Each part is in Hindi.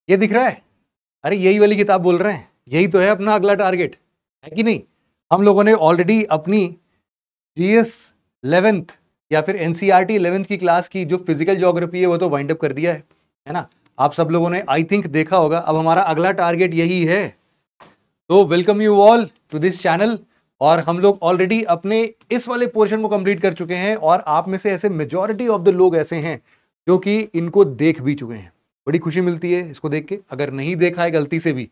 ये दिख रहा है? अरे यही वाली किताब बोल रहे हैं, यही तो है अपना अगला टारगेट, है कि नहीं? हम लोगों ने ऑलरेडी अपनी जीएस 11th या फिर एनसीईआरटी 11th की क्लास की जो फिजिकल ज्योग्राफी है वो तो वाइंड अप कर दिया है ना? आप सब लोगों ने आई थिंक देखा होगा। अब हमारा अगला टारगेट यही है। तो welcome you all to this channel. और हम लोग ऑलरेडी अपने इस वाले पोर्शन को कंप्लीट कर चुके हैं और आप में से ऐसे मेजॉरिटी ऑफ द लोग ऐसे हैं जो कि इनको देख भी चुके हैं। बड़ी खुशी मिलती है इसको देख के। अगर नहीं देखा है गलती से भी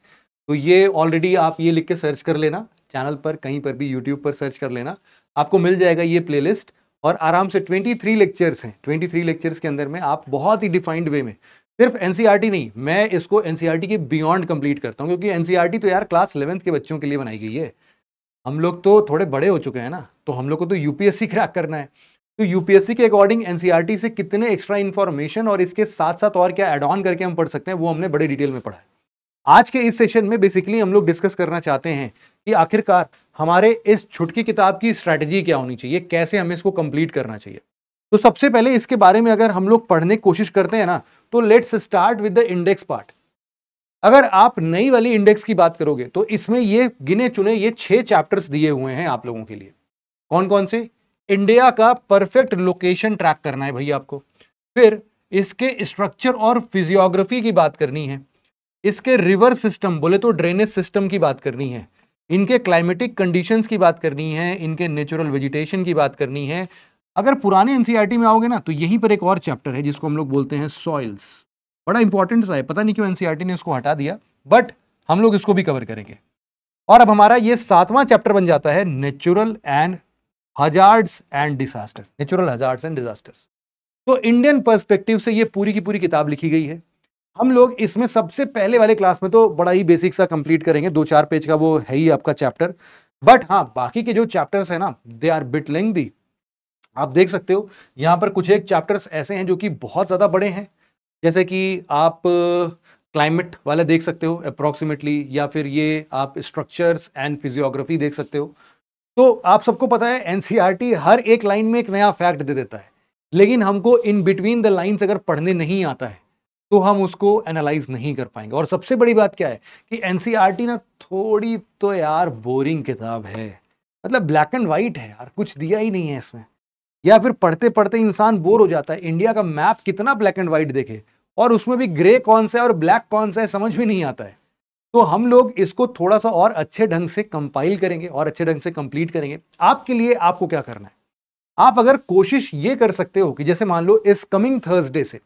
तो ये ऑलरेडी आप ये लिख के सर्च कर लेना चैनल पर, कहीं पर भी यूट्यूब पर सर्च कर लेना, आपको मिल जाएगा ये प्लेलिस्ट। और आराम से 23 लेक्चर्स हैं। 23 लेक्चर्स के अंदर में आप बहुत ही डिफाइंड वे में, सिर्फ एनसीईआरटी नहीं, मैं इसको एनसीईआरटी के बियॉन्ड कंप्लीट करता हूं, क्योंकि एनसीईआरटी तो यार क्लास 11th के बच्चों के लिए बनाई गई है। हम लोग तो थोड़े बड़े हो चुके हैं ना, तो हम लोग को तो यूपीएससी क्रैक करना है। तो यूपीएससी के अकॉर्डिंग एनसीईआरटी से कितने एक्स्ट्रा इन्फॉर्मेशन और इसके साथ साथ और क्या एड ऑन करके हम पढ़ सकते हैं वो हमने बड़े डिटेल में पढ़ा है। आज के इस सेशन में बेसिकली हम लोग डिस्कस करना चाहते हैं कि आखिरकार हमारे इस छुटकी किताब की स्ट्रैटेजी क्या होनी चाहिए, कैसे हमें इसको कंप्लीट करना चाहिए। तो सबसे पहले इसके बारे में अगर हम लोग पढ़ने की कोशिश करते हैं ना, तो let's start with the index part. अगर आप नई वाली इंडेक्स की बात करोगे तो इसमें ये गिने चुने ये 6 चैप्टर्स दिए हुए हैं आप लोगों के लिए। कौन कौन से? इंडिया का परफेक्ट लोकेशन ट्रैक करना है भाई आपको, फिर इसके स्ट्रक्चर और फिजियोग्राफी की बात करनी है, इसके रिवर सिस्टम बोले तो ड्रेनेज सिस्टम की बात करनी है, इनके क्लाइमेटिक कंडीशंस की बात करनी है, इनके नेचुरल वेजिटेशन की बात करनी है। अगर पुराने एनसीईआरटी में आओगे ना तो यहीं पर एक और चैप्टर है जिसको हम लोग बोलते हैं सॉइल्स। बड़ा इंपॉर्टेंट सा है, पता नहीं क्यों एनसीईआरटी ने उसको हटा दिया, बट हम लोग इसको भी कवर करेंगे। और अब हमारा ये 7वां चैप्टर बन जाता है natural and hazards and disaster, natural hazards and disasters. तो इंडियन पर्सपेक्टिव से ये पूरी की पूरी किताब लिखी गई है। हम लोग इसमें सबसे पहले वाले क्लास में तो बड़ा ही बेसिक सा कंप्लीट करेंगे, 2-4 पेज का वो है ही आपका चैप्टर। बट हाँ, बाकी के जो चैप्टर्स है ना, दे आर बिट लेंथी। आप देख सकते हो यहां पर कुछ एक चैप्टर्स ऐसे हैं जो कि बहुत ज्यादा बड़े हैं, जैसे कि आप क्लाइमेट वाला देख सकते हो अप्रोक्सीमेटली, या फिर ये आप स्ट्रक्चर्स एंड फिजियोग्राफी देख सकते हो। तो आप सबको पता है एनसीईआरटी हर एक लाइन में एक नया फैक्ट दे देता है, लेकिन हमको इन बिटवीन द लाइंस अगर पढ़ने नहीं आता है तो हम उसको एनालाइज नहीं कर पाएंगे। और सबसे बड़ी बात क्या है कि एनसीईआरटी ना थोड़ी तो यार बोरिंग किताब है, मतलब ब्लैक एंड व्हाइट है यार, कुछ दिया ही नहीं है इसमें, या फिर पढ़ते पढ़ते इंसान बोर हो जाता है। इंडिया का मैप कितना ब्लैक एंड व्हाइट देखे, और उसमें भी ग्रे कौन सा है और ब्लैक कौन सा है समझ में नहीं आता है। तो हम लोग इसको थोड़ा सा और अच्छे ढंग से कंपाइल करेंगे और अच्छे ढंग से कंप्लीट करेंगे। आपके लिए आपको क्या करना है, आप अगर कोशिश ये कर सकते हो कि जैसे मान लो इस कमिंग थर्सडे से,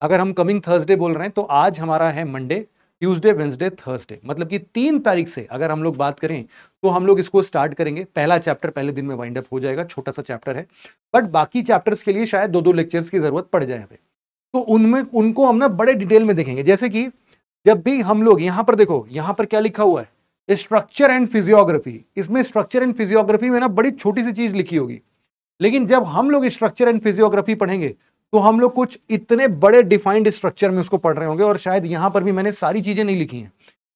अगर हम कमिंग थर्सडे बोल रहे हैं तो आज हमारा है मंडे, ट्यूसडे, वेंसडे, थर्सडे, मतलब कि 3 तारीख से अगर हम लोग बात करें तो हम लोग इसको स्टार्ट करेंगे। पहला चैप्टर पहले दिन में वाइंड अप हो जाएगा, छोटा सा चैप्टर है, बट बाकी चैप्टर्स के लिए शायद 2-2 लेक्चर्स की जरूरत पड़ जाए हमें। तो उनमें उनको हम ना बड़े डिटेल में देखेंगे। जैसे कि जब भी हम लोग यहां पर देखो, यहां पर क्या लिखा हुआ है, स्ट्रक्चर एंड फिजियोग्राफी। इसमें स्ट्रक्चर एंड फिजियोग्राफी में ना बड़ी छोटी सी चीज लिखी होगी, लेकिन जब हम लोग स्ट्रक्चर एंड फिजियोग्राफी पढ़ेंगे तो हम लोग कुछ इतने बड़े डिफाइंड स्ट्रक्चर में उसको पढ़ रहे होंगे। और शायद यहां पर भी मैंने सारी चीजें नहीं लिखी हैं,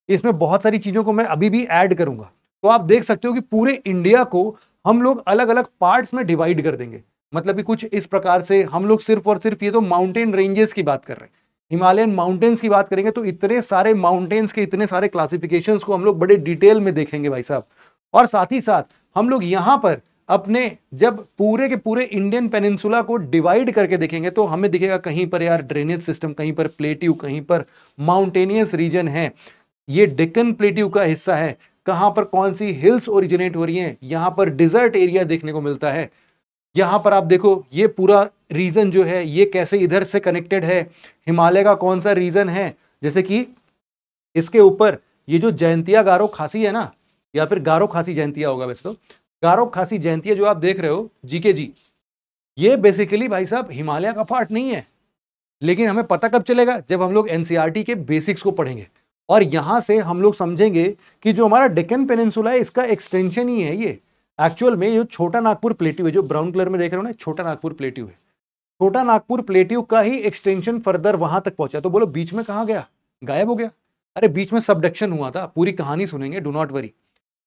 इसमें बहुत सारी चीजों को मैं अभी भी ऐड करूंगा। तो आप देख सकते हो कि पूरे इंडिया को हम लोग अलग अलग पार्ट्स में डिवाइड कर देंगे। मतलब कि कुछ इस प्रकार से हम लोग सिर्फ और सिर्फ ये तो माउंटेन रेंजेस की बात कर रहे हैं, हिमालयन माउंटेन्स की बात करेंगे तो इतने सारे माउंटेन्स के इतने सारे क्लासिफिकेशंस को हम लोग बड़े डिटेल में देखेंगे भाई साहब। और साथ ही साथ हम लोग यहां पर अपने जब पूरे के पूरे इंडियन पेनिनसुला को डिवाइड करके देखेंगे तो हमें दिखेगा कहीं पर यार ड्रेनेज सिस्टम, कहीं पर प्लेट्यू, कहीं पर माउंटेनियस रीजन है, ये डेक्कन प्लेट्यू का हिस्सा है, कहां पर कौन सी हिल्स ओरिजिनेट हो रही हैं, यहां पर डिजर्ट एरिया देखने को मिलता है। यहां पर आप देखो ये पूरा रीजन जो है ये कैसे इधर से कनेक्टेड है, हिमालय का कौन सा रीजन है। जैसे कि इसके ऊपर ये जो जयंतिया गारो खासी है ना, या फिर गारो खासी जयंतिया होगा वैसे तो, गारो खासी जयंतिया जो आप देख रहे हो जीके जी, ये बेसिकली भाई साहब हिमालय का पार्ट नहीं है। लेकिन हमें पता कब चलेगा, जब हम लोग एनसीईआरटी के बेसिक्स को पढ़ेंगे और यहां से हम लोग समझेंगे कि जो हमारा डेक्कन पेनिनसुला है इसका एक्सटेंशन ही है ये। एक्चुअल में जो छोटा नागपुर प्लेट्यू है, जो ब्राउन कलर में देख रहे हो ना, छोटा नागपुर प्लेट्यू है। छोटा नागपुर प्लेट्यू का ही एक्सटेंशन फर्दर वहां तक पहुंचा। तो बोलो बीच में कहां गया, गायब हो गया? अरे बीच में सबडक्शन हुआ था, पूरी कहानी सुनेंगे, डू नॉट वरी।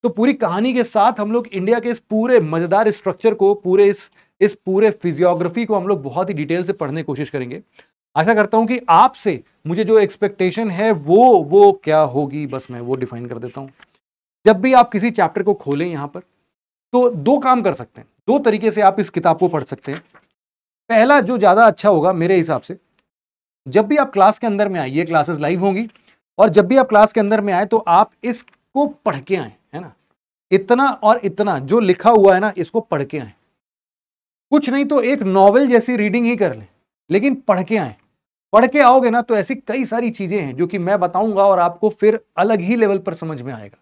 तो पूरी कहानी के साथ हम लोग इंडिया के इस पूरे मजेदार स्ट्रक्चर को, पूरे इस पूरे फिजियोग्राफी को हम लोग बहुत ही डिटेल से पढ़ने की कोशिश करेंगे। आशा करता हूं कि आपसे मुझे जो एक्सपेक्टेशन है वो क्या होगी, बस मैं वो डिफाइन कर देता हूं। जब भी आप किसी चैप्टर को खोलें यहां पर, तो दो काम कर सकते हैं, दो तरीके से आप इस किताब को पढ़ सकते हैं। पहला जो ज्यादा अच्छा होगा मेरे हिसाब से, जब भी आप क्लास के अंदर में आए, ये क्लासेस लाइव होंगी, और जब भी आप क्लास के अंदर में आए तो आप इसको पढ़ के आए, है ना। इतना और इतना जो लिखा हुआ है ना, इसको पढ़ के आए। कुछ नहीं तो एक नॉवेल जैसी रीडिंग ही कर लें, लेकिन पढ़ के आए। पढ़ के आओगे ना तो ऐसी कई सारी चीजें हैं जो कि मैं बताऊंगा और आपको फिर अलग ही लेवल पर समझ में आएगा।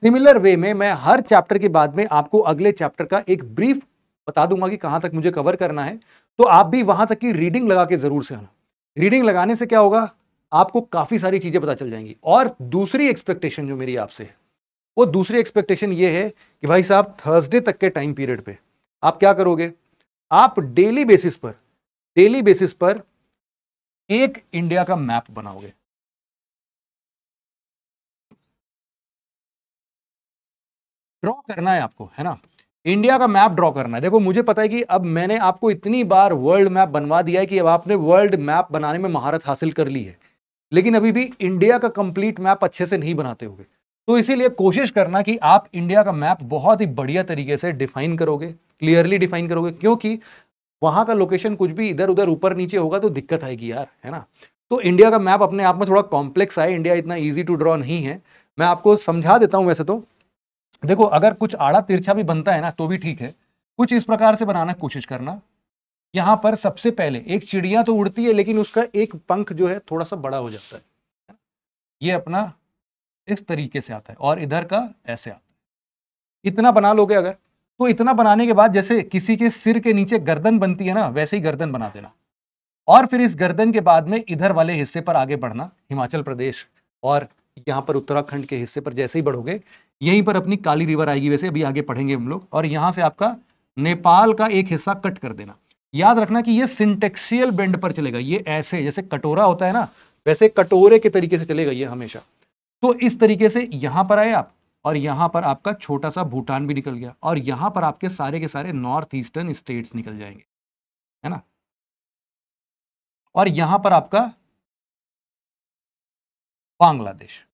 सिमिलर वे में मैं हर चैप्टर के बाद में आपको अगले चैप्टर का एक ब्रीफ बता दूंगा कि कहां तक मुझे कवर करना है, तो आप भी वहां तक की रीडिंग लगा के जरूर से आना। रीडिंग लगाने से क्या होगा, आपको काफी सारी चीजें पता चल जाएंगी। और दूसरी एक्सपेक्टेशन जो मेरी आपसे है, वो दूसरी एक्सपेक्टेशन ये है कि भाई साहब थर्सडे तक के टाइम पीरियड पे आप क्या करोगे, आप डेली बेसिस पर एक इंडिया का मैप बनाओगे। ड्रॉ करना है आपको, है ना, इंडिया का मैप ड्रॉ करना है। देखो मुझे पता है कि अब मैंने आपको इतनी बार वर्ल्ड मैप बनवा दिया है कि अब आपने वर्ल्ड मैप बनाने में महारत हासिल कर ली है, लेकिन अभी भी इंडिया का कंप्लीट मैप अच्छे से नहीं बनाते होगे। तो इसीलिए कोशिश करना कि आप इंडिया का मैप बहुत ही बढ़िया तरीके से डिफाइन करोगे, क्लियरली डिफाइन करोगे, क्योंकि वहां का लोकेशन कुछ भी इधर उधर ऊपर नीचे होगा तो दिक्कत आएगी यार, है ना। तो इंडिया का मैप अपने आप में थोड़ा कॉम्प्लेक्स है, इंडिया इतना ईजी टू ड्रॉ नहीं है। मैं आपको समझा देता हूं। वैसे तो देखो, अगर कुछ आड़ा तिरछा भी बनता है ना तो भी ठीक है, कुछ इस प्रकार से बनाना कोशिश करना। यहां पर सबसे पहले एक चिड़िया तो उड़ती है, लेकिन उसका एक पंख जो है थोड़ा सा बड़ा हो जाता है, ये अपना इस तरीके से आता है, और इधर का ऐसे आता है। इतना बना लोगे अगर, तो इतना बनाने के बाद जैसे किसी के सिर के नीचे गर्दन बनती है ना, वैसे ही गर्दन बना देना। और फिर इस गर्दन के बाद में इधर वाले हिस्से पर आगे बढ़ना, हिमाचल प्रदेश और यहां पर उत्तराखंड के हिस्से पर जैसे ही बढ़ोगे, यहीं पर अपनी काली रिवर आएगी, वैसे अभी आगे पढ़ेंगे हम लोग, और यहां से आपका नेपाल का एक हिस्सा कट कर देना। याद रखना कि ये सिंटेक्सियल बेंड पर चलेगा, ये ऐसे जैसे कटोरा होता है ना, वैसे कटोरे के तरीके से चलेगा ये हमेशा। तो इस तरीके से यहां पर आए आप, और यहां पर आपका छोटा सा भूटान भी निकल गया, और यहां पर आपके सारे के सारे नॉर्थ ईस्टर्न स्टेट्स निकल जाएंगे, है ना। और यहां पर आपका बांग्लादेश।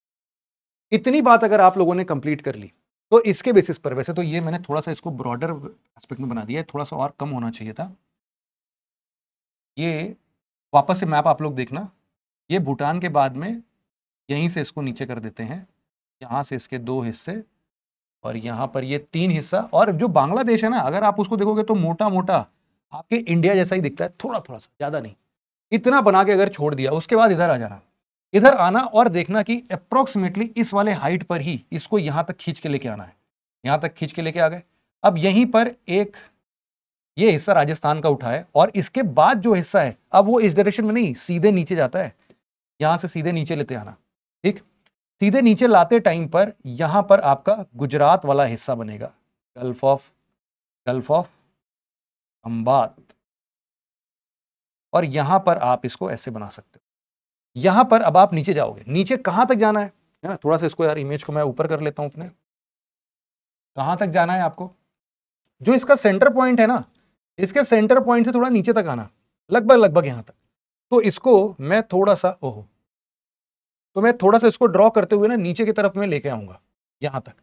इतनी बात अगर आप लोगों ने कंप्लीट कर ली, तो इसके बेसिस पर, वैसे तो ये मैंने थोड़ा सा इसको ब्रॉडर एस्पेक्ट में बना दिया है, थोड़ा सा और कम होना चाहिए था। ये वापस से मैप आप लोग देखना, ये भूटान के बाद में यहीं से इसको नीचे कर देते हैं, यहाँ से इसके दो हिस्से, और यहाँ पर ये तीन हिस्सा। और जो बांग्लादेश है ना, अगर आप उसको देखोगे तो मोटा मोटा आपके इंडिया जैसा ही दिखता है, थोड़ा थोड़ा सा, ज्यादा नहीं। इतना बना के अगर छोड़ दिया, उसके बाद इधर आ जाना, इधर आना और देखना कि अप्रोक्सीमेटली इस वाले हाइट पर ही इसको यहां तक खींच के लेके आना है। यहां तक खींच के लेके आ गए। अब यहीं पर एक ये हिस्सा राजस्थान का उठा है, और इसके बाद जो हिस्सा है अब वो इस डायरेक्शन में नहीं, सीधे नीचे जाता है, यहां से सीधे नीचे लेते आना। ठीक, सीधे नीचे लाते टाइम पर यहां पर आपका गुजरात वाला हिस्सा बनेगा, गल्फ ऑफ खंबात, और यहां पर आप इसको ऐसे बना सकते हो। यहां पर अब आप नीचे जाओगे, नीचे कहां तक जाना है ना, थोड़ा सा इसको यार इमेज को मैं ऊपर कर लेता हूं अपने। कहां तक जाना है आपको, जो इसका सेंटर पॉइंट है ना, इसके सेंटर पॉइंट से थोड़ा नीचे तक आना, लगभग यहां तक। तो इसको मैं थोड़ा सा इसको ड्रॉ करते हुए ना नीचे की तरफ में लेके आऊंगा यहां तक।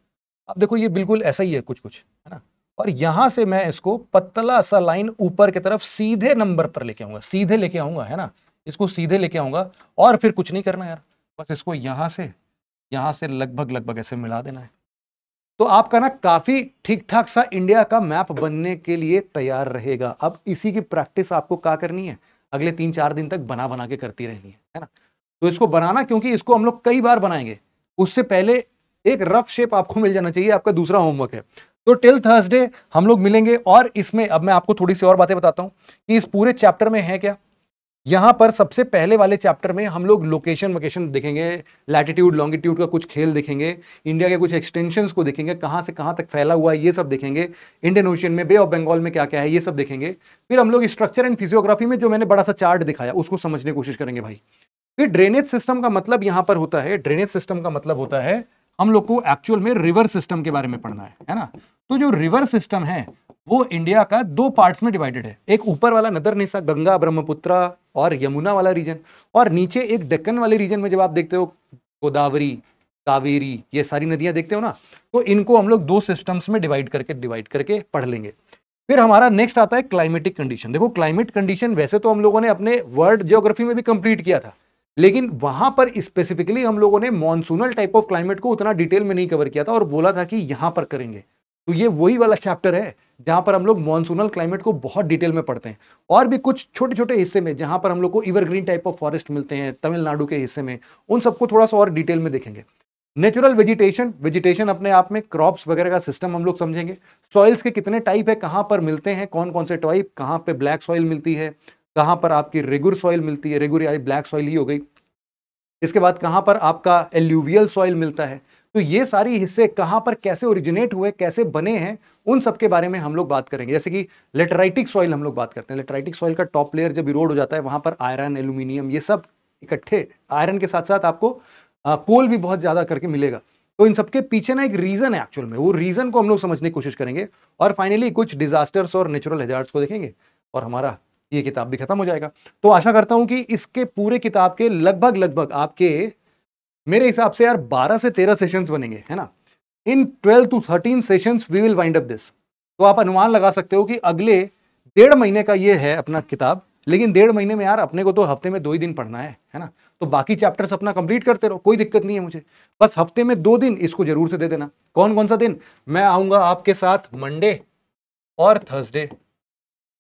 अब देखो ये बिल्कुल ऐसा ही है कुछ है ना। और यहां से मैं इसको पतला सा लाइन ऊपर की तरफ सीधे नंबर पर लेके आऊंगा, सीधे लेके आऊंगा, है ना, इसको सीधे लेके आऊंगा। और फिर कुछ नहीं करना यार, बस इसको यहां से लगभग ऐसे मिला देना है। तो आपका ना काफी ठीक ठाक सा इंडिया का मैप बनने के लिए तैयार रहेगा। अब इसी की प्रैक्टिस आपको क्या करनी है, अगले 3-4 दिन तक बना के करती रहनी है ना। तो इसको बनाना, क्योंकि इसको हम लोग कई बार बनाएंगे, उससे पहले एक रफ शेप आपको मिल जाना चाहिए। आपका दूसरा होमवर्क है। तो टिल थर्सडे हम लोग मिलेंगे, और इसमें अब मैं आपको थोड़ी सी और बातें बताता हूं कि इस पूरे चैप्टर में है क्या। यहां पर सबसे पहले वाले चैप्टर में हम लोग लोकेशन देखेंगे, लैटिट्यूड लॉन्गिट्यूड का कुछ खेल देखेंगे, इंडिया के कुछ एक्सटेंशंस को देखेंगे, कहां से कहां तक फैला हुआ है ये सब देखेंगे, इंडियन ओशियन में बे ऑफ बंगाल में क्या क्या है ये सब देखेंगे। फिर हम लोग स्ट्रक्चर एंड फिजियोग्राफी में जो मैंने बड़ा सा चार्ट दिखाया उसको समझने की कोशिश करेंगे भाई। फिर ड्रेनेज सिस्टम का मतलब यहां पर होता है, ड्रेनेज सिस्टम का मतलब होता है हम लोग को एक्चुअल में रिवर सिस्टम के बारे में पढ़ना है ना। तो जो रिवर सिस्टम है वो इंडिया का 2 पार्ट्स में डिवाइडेड है। एक ऊपर वाला नदर हिस्सा गंगा ब्रह्मपुत्र और यमुना वाला रीजन, और नीचे एक डेक्कन वाले रीजन में जब आप देखते हो गोदावरी, कावेरी, ये सारी नदियां देखते हो ना, तो इनको हम लोग 2 सिस्टम्स में डिवाइड करके पढ़ लेंगे। फिर हमारा नेक्स्ट आता है क्लाइमेटिक कंडीशन। देखो क्लाइमेट कंडीशन वैसे तो हम लोगों ने अपने वर्ल्ड ज्योग्राफी में भी कंप्लीट किया था, लेकिन वहां पर स्पेसिफिकली हम लोगों ने मॉनसूनल टाइप ऑफ क्लाइमेट को उतना डिटेल में नहीं कवर किया था और बोला था कि यहां पर करेंगे। तो ये वही वाला चैप्टर है जहां पर हम लोग मॉनसूनल क्लाइमेट को बहुत डिटेल में पढ़ते हैं, और भी कुछ छोटे छोटे हिस्से में जहां पर हम लोग को एवरग्रीन टाइप ऑफ फॉरेस्ट मिलते हैं तमिलनाडु के हिस्से में, उन सबको थोड़ा सा और डिटेल में देखेंगे। नेचुरल वेजिटेशन अपने आप में क्रॉप्स वगैरह का सिस्टम हम लोग समझेंगे। सॉइल्स के कितने टाइप है, कहां पर मिलते हैं, कौन कौन से टाइप, कहां पे ब्लैक सॉइल मिलती है, कहां पर आपकी रेगुर सॉइल मिलती है, रेगुर यानी ब्लैक सॉइल ही हो गई। इसके बाद कहां पर आपका एल्यूवियल सॉइल मिलता है। तो ये सारी हिस्से कहां पर कैसे ओरिजिनेट हुए, कैसे बने हैं, उन सब के बारे में हम लोग बात करेंगे। जैसे कि लेटराइटिक सॉइल हम लोग बात करते हैं। लेटराइटिक सॉइल का टॉप लेयर जब इरोड हो जाता है, वहां पर आयरन, एल्यूमिनियम, ये सब इकट्ठे, आयरन के साथ साथ आपको कोल भी बहुत ज्यादा करके मिलेगा। तो इन सबके पीछे ना एक रीजन है एक्चुअल में, वो रीजन को हम लोग समझने की कोशिश करेंगे, और फाइनली कुछ डिजास्टर्स और नेचुरल हैजार्ड्स को देखेंगे, और हमारा ये किताब भी खत्म हो जाएगा। तो आशा करता हूं कि इसके पूरे किताब के लगभग आपके, मेरे हिसाब से यार 12 से 13 सेशंस बनेंगे, है ना। In 12 to 13 sessions we will wind up this. तो आप अनुमान लगा सकते हो कि अगले 1.5 महीने का ये है अपना किताब, लेकिन 1.5 महीने में यार अपने को तो हफ्ते में 2 ही दिन पढ़ना है ना। तो बाकी चैप्टर्स अपना कंप्लीट करते रहो, कोई दिक्कत नहीं है मुझे, बस हफ्ते में 2 दिन इसको जरूर से दे देना। कौन कौन सा दिन? मैं आऊंगा आपके साथ मंडे और थर्सडे।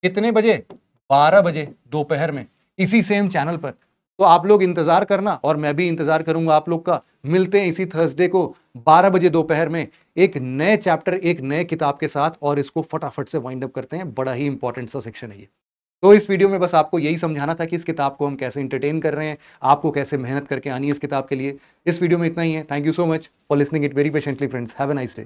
कितने बजे? 12 बजे दोपहर में, इसी सेम चैनल पर। तो आप लोग इंतजार करना और मैं भी इंतजार करूंगा आप लोग का। मिलते हैं इसी थर्सडे को 12 बजे दोपहर में एक नए चैप्टर, एक नए किताब के साथ, और इसको फटाफट से वाइंड अप करते हैं। बड़ा ही इंपॉर्टेंट सा सेक्शन है ये। तो इस वीडियो में बस आपको यही समझाना था कि इस किताब को हम कैसे एंटरटेन कर रहे हैं, आपको कैसे मेहनत करके आनी है इस किताब के लिए। इस वीडियो में इतना ही है। Thank you so much for listening it very patiently friends. Have a nice day.